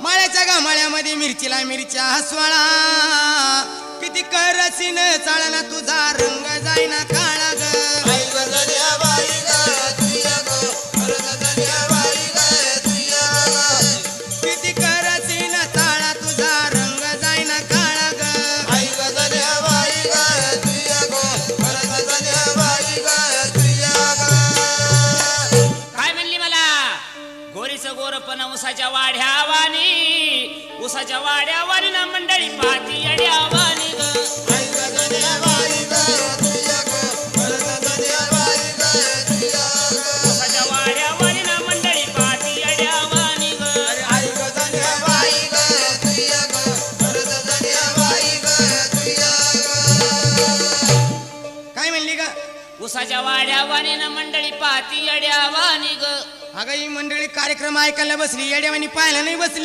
माळ्याच्या गामाळ्यामध्ये मिरचीला मिरच्या हसवाळा किती करसीन चाळना तुझा रंग जाईना काळा ग किती करसीन चाळा तुझा रंग जाईना काळा ग काय म्हणली मला गोरीचं गोरपण उसाच्या वाढ्यावानी उसाच्या वाड्यावानी ना मंडळी पाती अड्यावानी ग उसाच्या वाड्यावानी ना मंडळी पाती अड्यावानी ग काय म्हणली ग उसाच्या वाड्यावानी ना मंडळी पाती अड्यावानी ग अगं ही मंडळी कार्यक्रम ऐकायला बसली येड्यावानी पाहायला नाही बसली